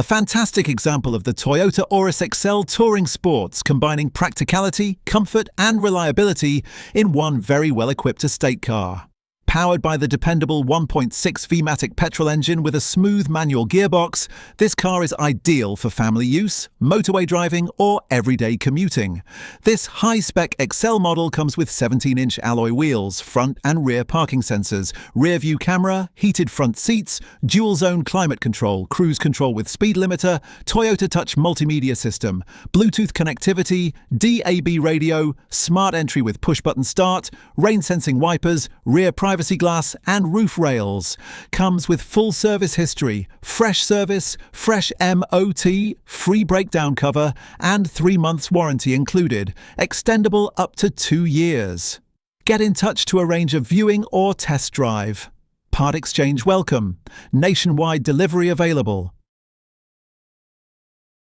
A fantastic example of the Toyota Auris XL Touring Sports, combining practicality, comfort and reliability in one very well-equipped estate car. Powered by the dependable 1.6 V-Matic petrol engine with a smooth manual gearbox, this car is ideal for family use, motorway driving or everyday commuting. This high-spec XL model comes with 17-inch alloy wheels, front and rear parking sensors, rear-view camera, heated front seats, dual-zone climate control, cruise control with speed limiter, Toyota Touch multimedia system, Bluetooth connectivity, DAB radio, smart entry with push-button start, rain-sensing wipers, rear privacy glass and roof rails. Comes with full service history, fresh service, fresh MOT, free breakdown cover and 3 months warranty included, extendable up to 2 years. Get in touch to arrange a viewing or test drive. Part exchange welcome. Nationwide delivery available.